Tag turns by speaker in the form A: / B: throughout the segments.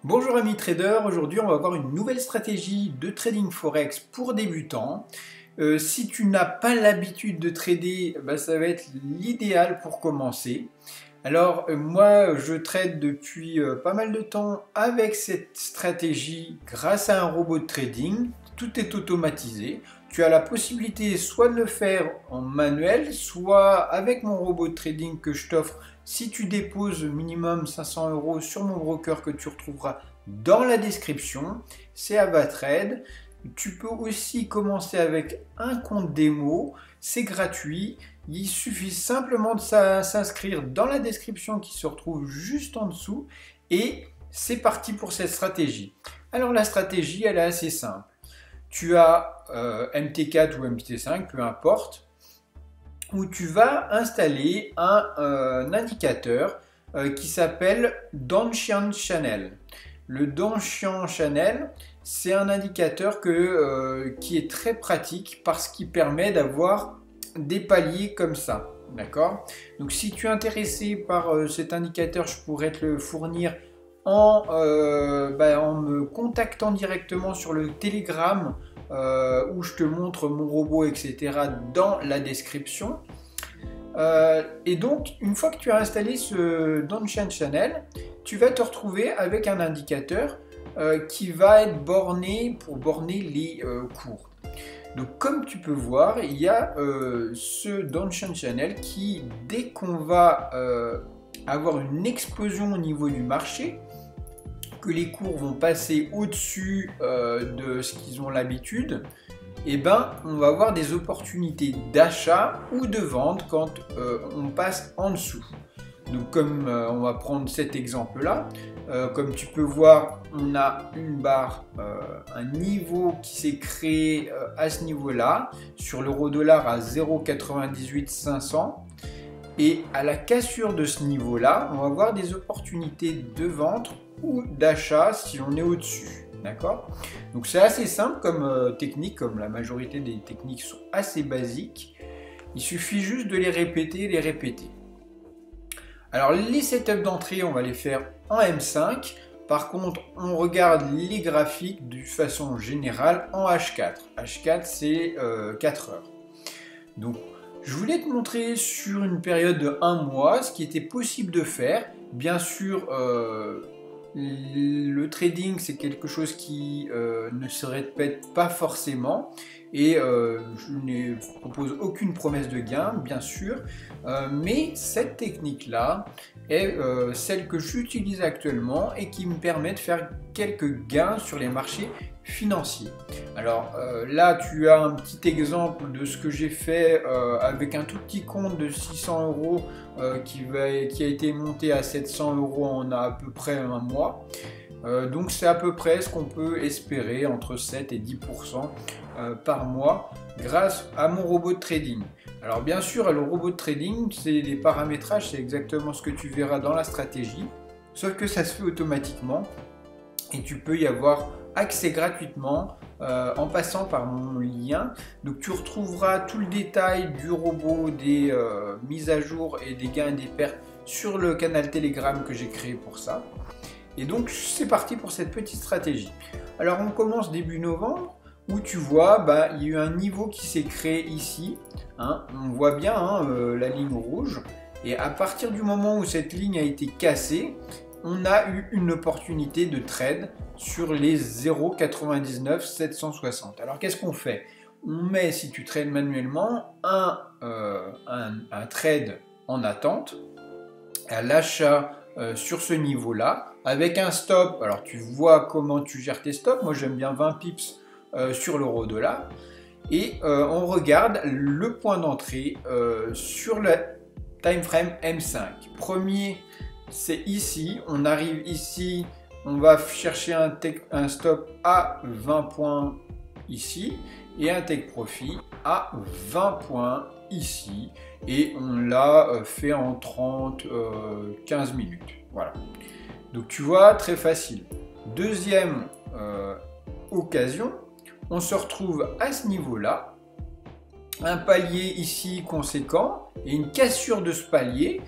A: Bonjour amis traders, aujourd'hui on va voir une nouvelle stratégie de trading forex pour débutants. Si tu n'as pas l'habitude de trader, ça va être l'idéal pour commencer. Alors moi je trade depuis pas mal de temps avec cette stratégie grâce à un robot de trading. Tout est automatisé. Tu as la possibilité soit de le faire en manuel, soit avec mon robot de trading que je t'offre si tu déposes minimum 500 € sur mon broker que tu retrouveras dans la description. C'est Avatrade. Tu peux aussi commencer avec un compte démo, c'est gratuit. Il suffit simplement de s'inscrire dans la description qui se retrouve juste en dessous et c'est parti pour cette stratégie. Alors la stratégie, elle est assez simple. Tu as MT4 ou MT5, peu importe, où tu vas installer un indicateur qui s'appelle Donchian Channel. Le Donchian Channel, c'est un indicateur qui est très pratique parce qu'il permet d'avoir des paliers comme ça. D'accord? Donc si tu es intéressé par cet indicateur, je pourrais te le fournir en me contactant directement sur le Telegram où je te montre mon robot, etc. dans la description. Et donc, une fois que tu as installé ce Donchian Channel, tu vas te retrouver avec un indicateur qui va être borné pour borner les cours. Donc, comme tu peux voir, il y a ce Donchian Channel qui, dès qu'on va avoir une explosion au niveau du marché, que les cours vont passer au-dessus de ce qu'ils ont l'habitude, on va avoir des opportunités d'achat ou de vente quand on passe en dessous. Donc comme on va prendre cet exemple-là, comme tu peux voir, on a une barre, un niveau qui s'est créé à ce niveau-là, sur l'euro-dollar à 0,98500. Et à la cassure de ce niveau-là, on va avoir des opportunités de vente ou d'achat si on est au-dessus. D'accord? Donc c'est assez simple comme technique, comme la majorité des techniques sont assez basiques. Il suffit juste de les répéter. Alors les setups d'entrée, on va les faire en M5. Par contre, on regarde les graphiques de façon générale en H4. H4, c'est 4 heures. Donc, je voulais te montrer sur une période de 1 mois ce qui était possible de faire. Bien sûr, le trading, c'est quelque chose qui ne se répète pas forcément et je ne propose aucune promesse de gain, bien sûr, mais cette technique-là est celle que j'utilise actuellement et qui me permet de faire quelques gains sur les marchés financiers. Alors là, tu as un petit exemple de ce que j'ai fait avec un tout petit compte de 600 € qui a été monté à 700 € en à peu près un mois. Donc c'est à peu près ce qu'on peut espérer entre 7 et 10% par mois grâce à mon robot de trading. Alors bien sûr, le robot de trading, c'est des paramétrages, c'est exactement ce que tu verras dans la stratégie, sauf que ça se fait automatiquement et tu peux y avoir accès gratuitement en passant par mon lien. Donc tu retrouveras tout le détail du robot, des mises à jour et des gains et des pertes sur le canal Telegram que j'ai créé pour ça. Et donc c'est parti pour cette petite stratégie. Alors on commence début novembre où tu vois il y a eu un niveau qui s'est créé ici. On voit bien la ligne rouge. Et à partir du moment où cette ligne a été cassée, on a eu une opportunité de trade sur les 0,99760. Alors qu'est-ce qu'on fait? On met, si tu trades manuellement, un trade en attente à l'achat sur ce niveau-là avec un stop. Alors tu vois comment tu gères tes stops. Moi j'aime bien 20 pips sur l'euro-dollar. Et on regarde le point d'entrée sur le time frame M5. Premier, c'est ici, on arrive ici, on va chercher un stop à 20 points ici et un take profit à 20 points ici et on l'a fait en 15 minutes. Voilà. Donc tu vois, très facile. Deuxième occasion, on se retrouve à ce niveau-là, un palier ici conséquent et une cassure de ce palier.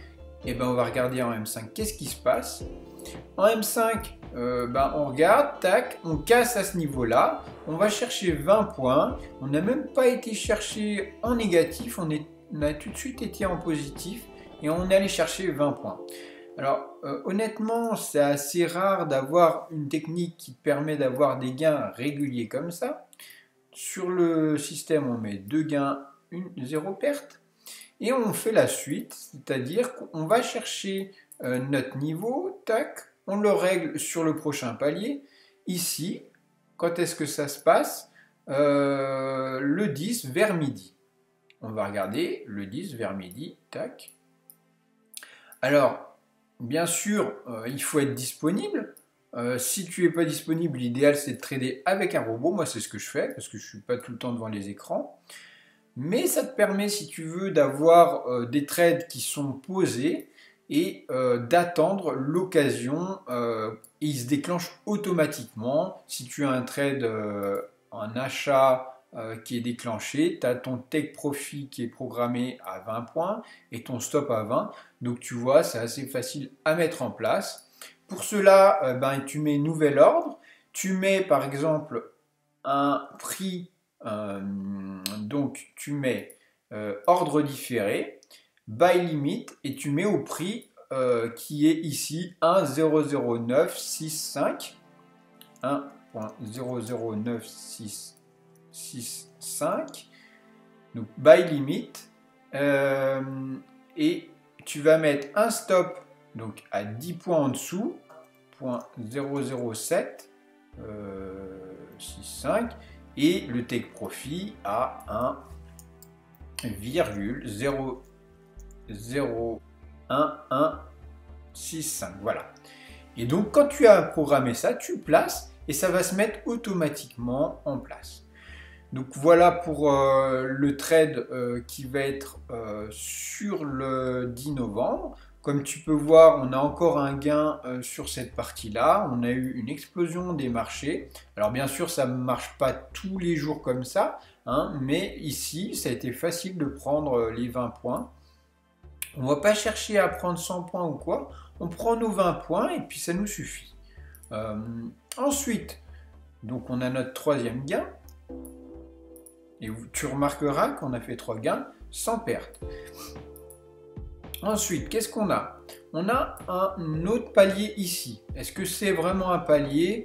A: Et on va regarder en M5 qu'est-ce qui se passe. En M5, on regarde, tac, on casse à ce niveau-là, on va chercher 20 points, on n'a même pas été chercher en négatif, on a tout de suite été en positif et on est allé chercher 20 points. Alors honnêtement, c'est assez rare d'avoir une technique qui permet d'avoir des gains réguliers comme ça. Sur le système, on met 2 gains, 0 perte. Et on fait la suite, c'est-à-dire qu'on va chercher notre niveau, tac, on le règle sur le prochain palier. Ici, quand est-ce que ça se passe? Le 10 vers midi. On va regarder le 10 vers midi, tac. Alors, bien sûr, il faut être disponible. Si tu n'es pas disponible, l'idéal c'est de trader avec un robot. Moi, c'est ce que je fais parce que je ne suis pas tout le temps devant les écrans. Mais ça te permet, si tu veux, d'avoir des trades qui sont posés et d'attendre l'occasion. Il se déclenche automatiquement. Si tu as un trade, un achat qui est déclenché, tu as ton take profit qui est programmé à 20 points et ton stop à 20. Donc tu vois, c'est assez facile à mettre en place. Pour cela, tu mets nouvel ordre. Tu mets par exemple un prix. Donc tu mets ordre différé, buy limit et tu mets au prix qui est ici 1,00965, 1,00965, donc buy limit, et tu vas mettre un stop donc à 10 points en dessous, 0,00765, et le take profit à 1,0011165. Voilà. Et donc, quand tu as programmé ça, tu places et ça va se mettre automatiquement en place. Donc, voilà pour le trade qui va être sur le 10 novembre. Comme tu peux voir, on a encore un gain sur cette partie-là. On a eu une explosion des marchés. Alors bien sûr, ça ne marche pas tous les jours comme ça, hein, mais ici, ça a été facile de prendre les 20 points. On ne va pas chercher à prendre 100 points ou quoi. On prend nos 20 points et puis ça nous suffit. Ensuite, donc on a notre troisième gain. Et tu remarqueras qu'on a fait 3 gains sans perte. Ensuite, qu'est-ce qu'on a? On a un autre palier ici. Est-ce que c'est vraiment un palier?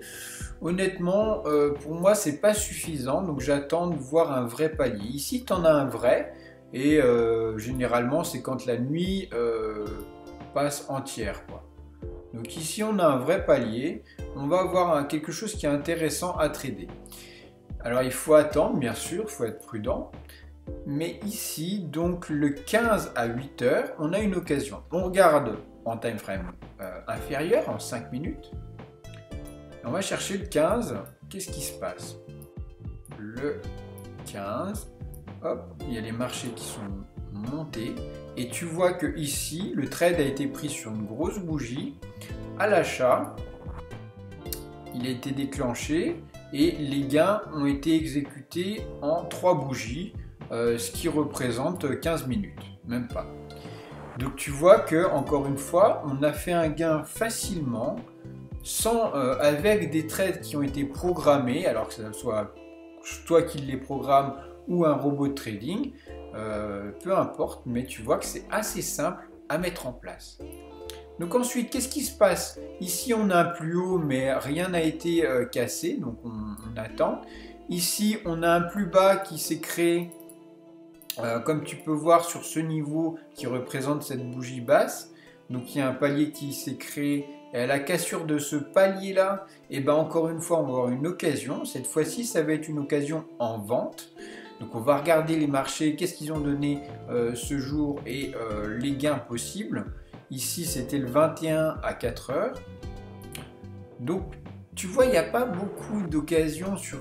A: Honnêtement, pour moi, c'est pas suffisant. Donc, j'attends de voir un vrai palier. Ici, tu en as un vrai. Et généralement, c'est quand la nuit passe entière, quoi. Donc, ici, on a un vrai palier. On va avoir quelque chose qui est intéressant à trader. Alors, il faut attendre, bien sûr. Il faut être prudent. Mais ici, donc le 15 à 8 heures, on a une occasion. On regarde en time frame inférieur, en 5 minutes. On va chercher le 15. Qu'est-ce qui se passe? Le 15, hop, il y a les marchés qui sont montés. Et tu vois que ici, le trade a été pris sur une grosse bougie à l'achat. Il a été déclenché et les gains ont été exécutés en 3 bougies. Ce qui représente 15 minutes, même pas. Donc tu vois que, encore une fois, on a fait un gain facilement, avec des trades qui ont été programmés, alors que ce soit toi qui les programmes ou un robot de trading, peu importe, mais tu vois que c'est assez simple à mettre en place. Donc ensuite, qu'est-ce qui se passe? Ici, on a un plus haut, mais rien n'a été cassé, donc on attend. Ici, on a un plus bas qui s'est créé. Comme tu peux voir sur ce niveau qui représente cette bougie basse, donc il y a un palier qui s'est créé et à la cassure de ce palier là, et ben encore une fois on va avoir une occasion. Cette fois-ci ça va être une occasion en vente. Donc on va regarder les marchés, qu'est-ce qu'ils ont donné ce jour et les gains possibles. Ici c'était le 21 à 4 heures. Donc tu vois, il n'y a pas beaucoup d'occasions sur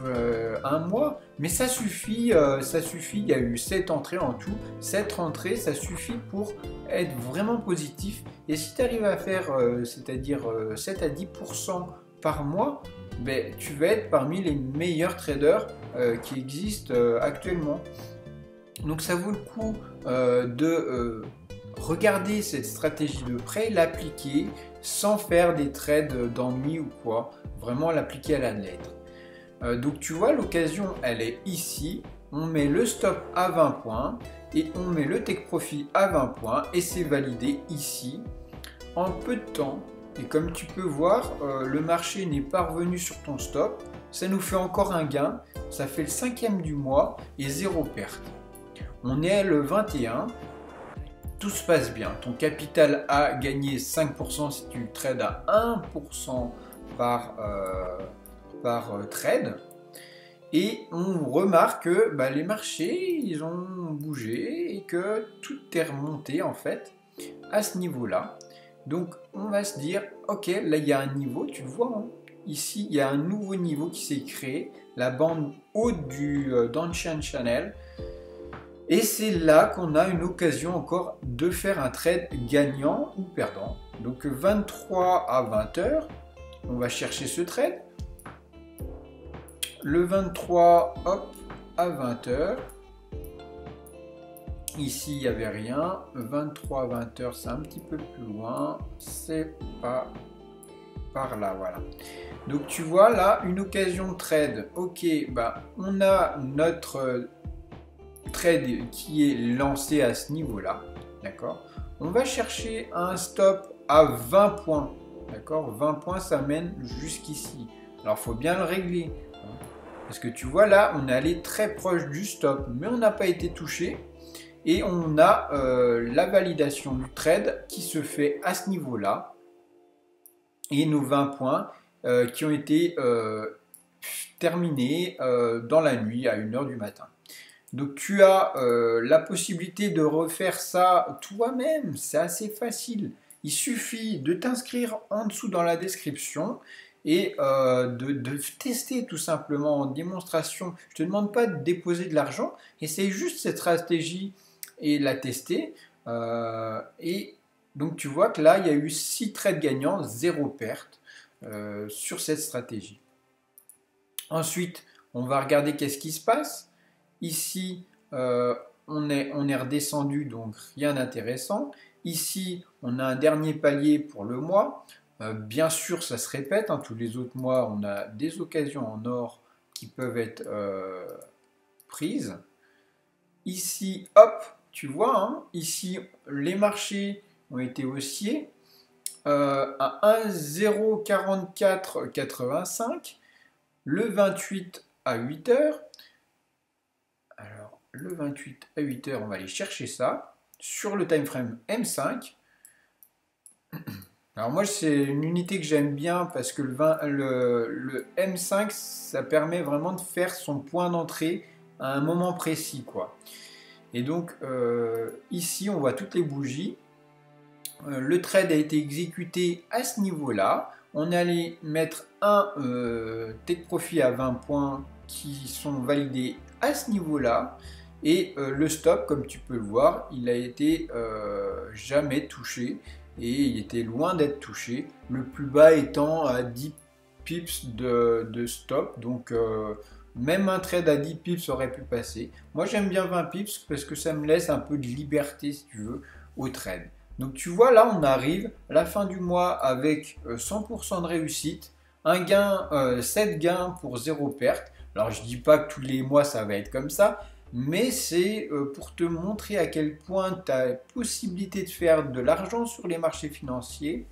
A: un mois, mais ça suffit, il y a eu 7 entrées en tout. 7 entrées, ça suffit pour être vraiment positif. Et si tu arrives à faire, c'est-à-dire 7 à 10% par mois, ben, tu vas être parmi les meilleurs traders qui existent actuellement. Donc ça vaut le coup de regarder cette stratégie de près, l'appliquer sans faire des trades d'ennui ou quoi, vraiment l'appliquer à la lettre. Donc tu vois, l'occasion elle est ici, on met le stop à 20 points et on met le take profit à 20 points et c'est validé ici en peu de temps. Et comme tu peux voir, le marché n'est pas revenu sur ton stop, ça nous fait encore un gain, ça fait le 5e du mois et 0 perte. On est le 21, tout se passe bien, ton capital a gagné 5% si tu trades à 1% par trade. Et on remarque que les marchés ils ont bougé et que tout est remonté en fait à ce niveau-là. Donc on va se dire, ok, là il y a un niveau, tu le vois, hein, ici il y a un nouveau niveau qui s'est créé, la bande haute du Downtrend Channel. Et c'est là qu'on a une occasion encore de faire un trade gagnant ou perdant. Donc 23 à 20 heures, on va chercher ce trade. Le 23, hop, à 20 heures. Ici, il n'y avait rien. 23 à 20 heures, c'est un petit peu plus loin. C'est pas par là, voilà. Donc tu vois là, une occasion de trade. Ok, on a notre trade qui est lancé à ce niveau-là. D'accord. On va chercher un stop à 20 points. D'accord. 20 points, ça mène jusqu'ici. Alors, il faut bien le régler. Parce que tu vois là, on est allé très proche du stop, mais on n'a pas été touché. Et on a la validation du trade qui se fait à ce niveau-là. Et nos 20 points qui ont été terminés dans la nuit à 1h du matin. Donc tu as la possibilité de refaire ça toi-même, c'est assez facile. Il suffit de t'inscrire en dessous dans la description et de tester tout simplement en démonstration. Je ne te demande pas de déposer de l'argent, essaye juste cette stratégie et la tester. Et donc tu vois que là, il y a eu 6 trades gagnants, 0 perte sur cette stratégie. Ensuite, on va regarder qu'est-ce qui se passe. Ici, on est redescendu, donc rien d'intéressant. Ici, on a un dernier palier pour le mois. Bien sûr, ça se répète, hein, tous les autres mois, on a des occasions en or qui peuvent être prises. Ici, hop, tu vois, hein, ici, les marchés ont été haussiers à 1,04485, le 28 à 8 heures. Alors, le 28 à 8 heures, on va aller chercher ça sur le time frame M5. Alors moi, c'est une unité que j'aime bien parce que le M5, ça permet vraiment de faire son point d'entrée à un moment précis, quoi. Et donc, ici, on voit toutes les bougies. Le trade a été exécuté à ce niveau-là. On allait mettre un take profit à 20 points qui sont validés à ce niveau-là. Et le stop, comme tu peux le voir, il a été jamais touché. Et il était loin d'être touché, le plus bas étant à 10 pips de stop, donc même un trade à 10 pips aurait pu passer. Moi j'aime bien 20 pips parce que ça me laisse un peu de liberté si tu veux au trade. Donc tu vois là on arrive à la fin du mois avec 100% de réussite, un gain, 7 gains pour 0 perte. Alors je dis pas que tous les mois ça va être comme ça, mais c'est pour te montrer à quel point tu as la possibilité de faire de l'argent sur les marchés financiers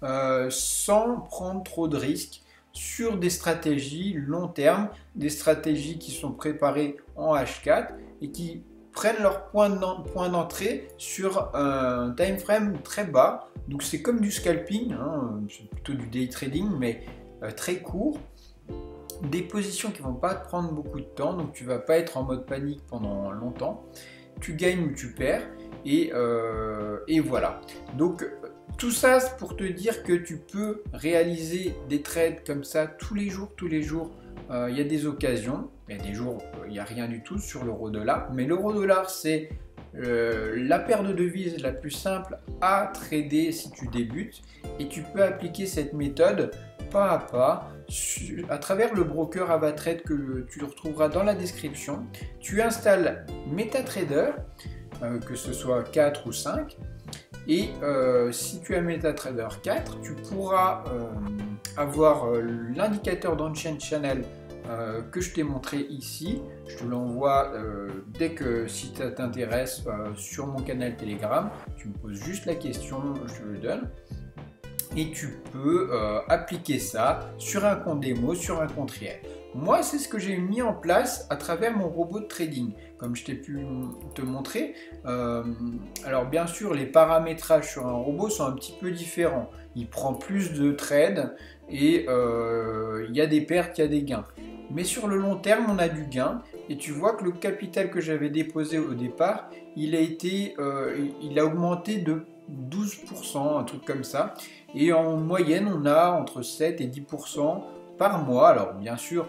A: sans prendre trop de risques sur des stratégies long terme, des stratégies qui sont préparées en H4 et qui prennent leur point d'entrée sur un time frame très bas. Donc c'est comme du scalping, hein, c'est plutôt du day trading, mais très court. Des positions qui ne vont pas te prendre beaucoup de temps, donc tu ne vas pas être en mode panique pendant longtemps. Tu gagnes ou tu perds, et voilà. Donc tout ça c'est pour te dire que tu peux réaliser des trades comme ça tous les jours. Il y a des occasions, il y a des jours il n'y a rien du tout sur l'euro-dollar, mais l'euro-dollar c'est la paire de devises la plus simple à trader si tu débutes, et tu peux appliquer cette méthode pas à pas à travers le broker AvaTrade que tu retrouveras dans la description. Tu installes MetaTrader, que ce soit 4 ou 5, Et si tu as MetaTrader 4, tu pourras avoir l'indicateur d'On-Chain Channel que je t'ai montré ici. Je te l'envoie dès que si ça t'intéresse sur mon canal Telegram. Tu me poses juste la question, je te le donne. Et tu peux appliquer ça sur un compte démo, sur un compte réel. Moi, c'est ce que j'ai mis en place à travers mon robot de trading, comme je t'ai pu te montrer. Alors bien sûr, les paramétrages sur un robot sont un petit peu différents. Il prend plus de trades et il y a des pertes, il y a des gains. Mais sur le long terme, on a du gain. Et tu vois que le capital que j'avais déposé au départ, il a augmenté de 12%, un truc comme ça. Et en moyenne, on a entre 7 et 10% par mois. Alors bien sûr,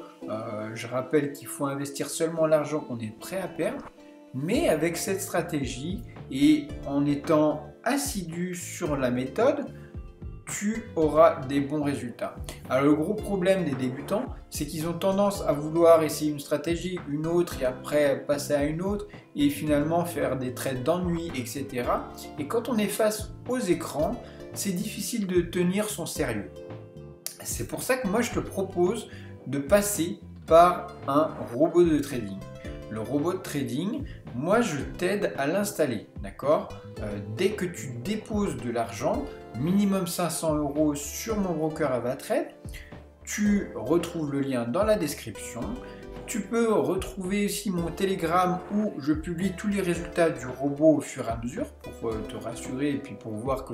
A: je rappelle qu'il faut investir seulement l'argent qu'on est prêt à perdre. Mais avec cette stratégie et en étant assidu sur la méthode, tu auras des bons résultats. Alors le gros problème des débutants, c'est qu'ils ont tendance à vouloir essayer une stratégie, une autre et après passer à une autre et finalement faire des trades d'ennui, etc. Et quand on est face aux écrans, c'est difficile de tenir son sérieux. C'est pour ça que moi je te propose de passer par un robot de trading. Le robot de trading, moi je t'aide à l'installer, d'accord? Dès que tu déposes de l'argent, minimum 500 € sur mon broker Avatrade, tu retrouves le lien dans la description. Tu peux retrouver aussi mon Telegram où je publie tous les résultats du robot au fur et à mesure pour te rassurer et puis pour voir que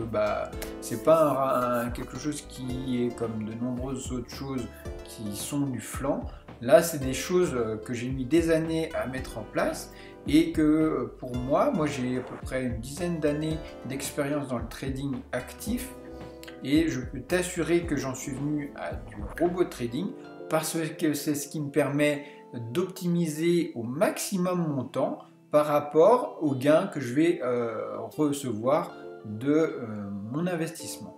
A: c'est pas quelque chose qui est comme de nombreuses autres choses qui sont du flan. Là, c'est des choses que j'ai mis des années à mettre en place et que pour moi j'ai à peu près une dizaine d'années d'expérience dans le trading actif et je peux t'assurer que j'en suis venu à du robot trading parce que c'est ce qui me permet d'optimiser au maximum mon temps par rapport aux gains que je vais recevoir de mon investissement.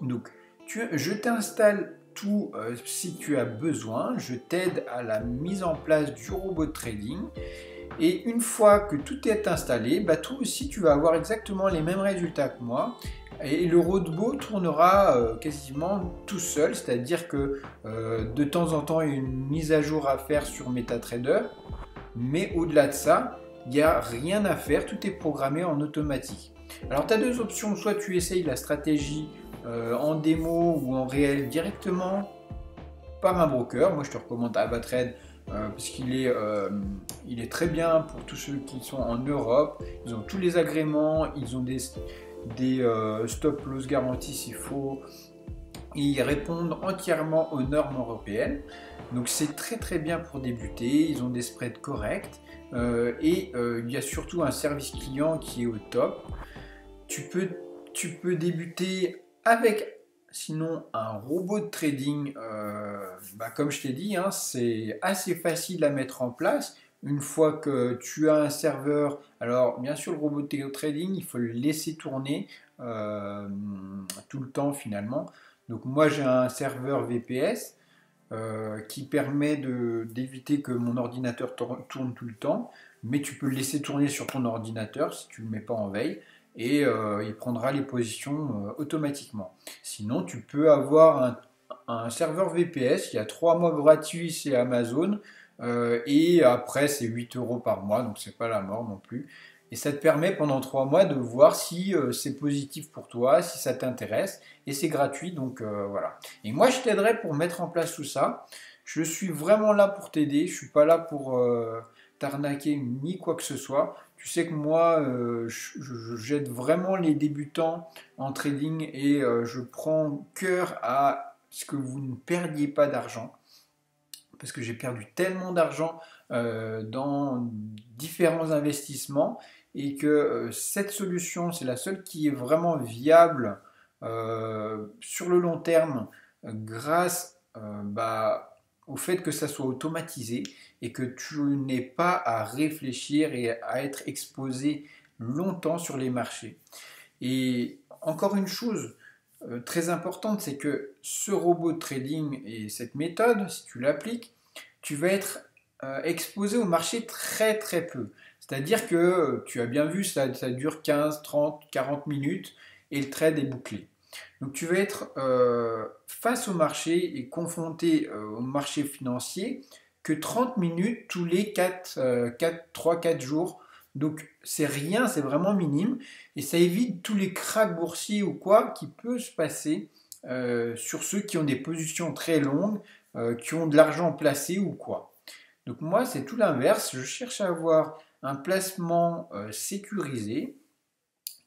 A: Donc, je t'installe tout si tu as besoin, je t'aide à la mise en place du robot de trading. Et une fois que tout est installé, toi aussi tu vas avoir exactement les mêmes résultats que moi. Et le robot tournera quasiment tout seul, c'est-à-dire que de temps en temps il y a une mise à jour à faire sur MetaTrader, mais au-delà de ça, il n'y a rien à faire, tout est programmé en automatique. Alors tu as deux options, soit tu essayes la stratégie en démo ou en réel directement par un broker. Moi je te recommande Avatrade parce qu'il est très bien pour tous ceux qui sont en Europe. Ils ont tous les agréments, ils ont des stop loss garantis s'il faut. Ils répondent entièrement aux normes européennes. Donc c'est très très bien pour débuter. Ils ont des spreads corrects et il y a surtout un service client qui est au top. Tu peux débuter avec sinon un robot de trading, comme je t'ai dit, c'est assez facile à mettre en place. Une fois que tu as un serveur, alors bien sûr le robot de trading, il faut le laisser tourner tout le temps finalement. Donc moi j'ai un serveur VPS qui permet d'éviter que mon ordinateur tourne tout le temps, mais tu peux le laisser tourner sur ton ordinateur si tu ne le mets pas en veille. Et il prendra les positions automatiquement. Sinon, tu peux avoir un serveur VPS, il y a 3 mois gratuits chez Amazon, et après c'est 8 € par mois, donc c'est pas la mort non plus. Et ça te permet pendant 3 mois de voir si c'est positif pour toi, si ça t'intéresse, et c'est gratuit, donc voilà. Et moi je t'aiderai pour mettre en place tout ça. Je suis vraiment là pour t'aider, je suis pas là pour t'arnaquer ni quoi que ce soit. Tu sais que moi, j'aide vraiment les débutants en trading et je prends cœur à ce que vous ne perdiez pas d'argent. Parce que j'ai perdu tellement d'argent dans différents investissements et que cette solution, c'est la seule qui est vraiment viable sur le long terme grâce au fait que ça soit automatisé et que tu n'aies pas à réfléchir et à être exposé longtemps sur les marchés. Et encore une chose très importante, c'est que ce robot de trading et cette méthode, si tu l'appliques, tu vas être exposé au marché très très peu. C'est-à-dire que tu as bien vu, ça dure 15, 30, 40 minutes et le trade est bouclé. Donc tu vas être face au marché et confronté au marché financier que 30 minutes tous les 3-4 jours. Donc c'est rien, c'est vraiment minime et ça évite tous les cracks boursiers ou quoi qui peut se passer sur ceux qui ont des positions très longues, qui ont de l'argent placé ou quoi. Donc moi c'est tout l'inverse, je cherche à avoir un placement sécurisé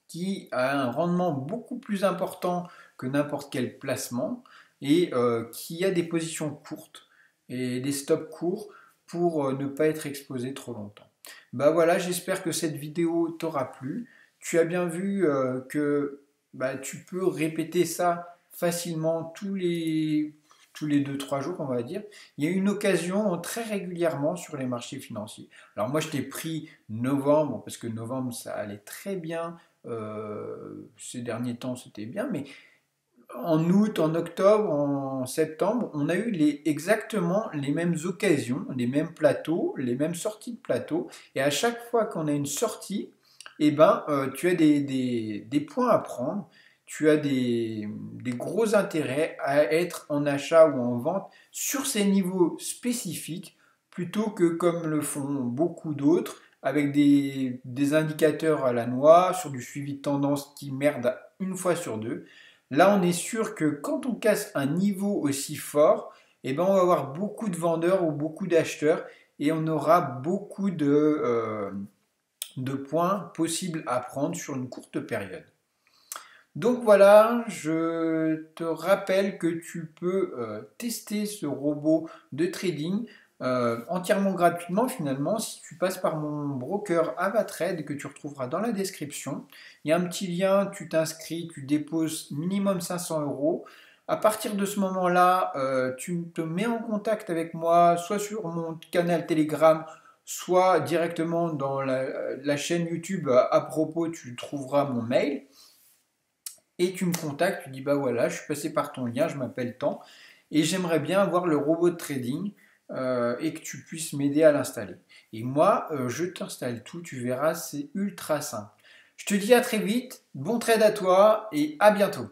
A: qui a un rendement beaucoup plus important que n'importe quel placement et qui a des positions courtes et des stops courts pour ne pas être exposé trop longtemps. Bah voilà, j'espère que cette vidéo t'aura plu. Tu as bien vu que bah, tu peux répéter ça facilement tous les 2-3 jours, on va dire. Il y a une occasion très régulièrement sur les marchés financiers. Alors moi, je t'ai pris novembre, parce que novembre, ça allait très bien. Ces derniers temps, c'était bien, mais en août, en octobre, en septembre, on a eu exactement les mêmes occasions, les mêmes plateaux, les mêmes sorties de plateaux. Et à chaque fois qu'on a une sortie, eh ben, tu as des points à prendre, tu as des gros intérêts à être en achat ou en vente sur ces niveaux spécifiques, plutôt que comme le font beaucoup d'autres, avec des indicateurs à la noix, sur du suivi de tendance qui merde une fois sur deux. Là, on est sûr que quand on casse un niveau aussi fort, eh ben, on va avoir beaucoup de vendeurs ou beaucoup d'acheteurs et on aura beaucoup de points possibles à prendre sur une courte période. Donc voilà, je te rappelle que tu peux tester ce robot de trading entièrement gratuitement finalement si tu passes par mon broker Avatrade que tu retrouveras dans la description. Il y a un petit lien, tu t'inscris, tu déposes minimum 500 euros. À partir de ce moment-là, tu te mets en contact avec moi, soit sur mon canal Telegram, soit directement dans la chaîne YouTube. À propos, tu trouveras mon mail et tu me contactes, tu dis bah voilà, je suis passé par ton lien, je m'appelle tant et j'aimerais bien avoir le robot de trading et que tu puisses m'aider à l'installer. Et moi, je t'installe tout, tu verras, c'est ultra simple. Je te dis à très vite, bon trade à toi et à bientôt.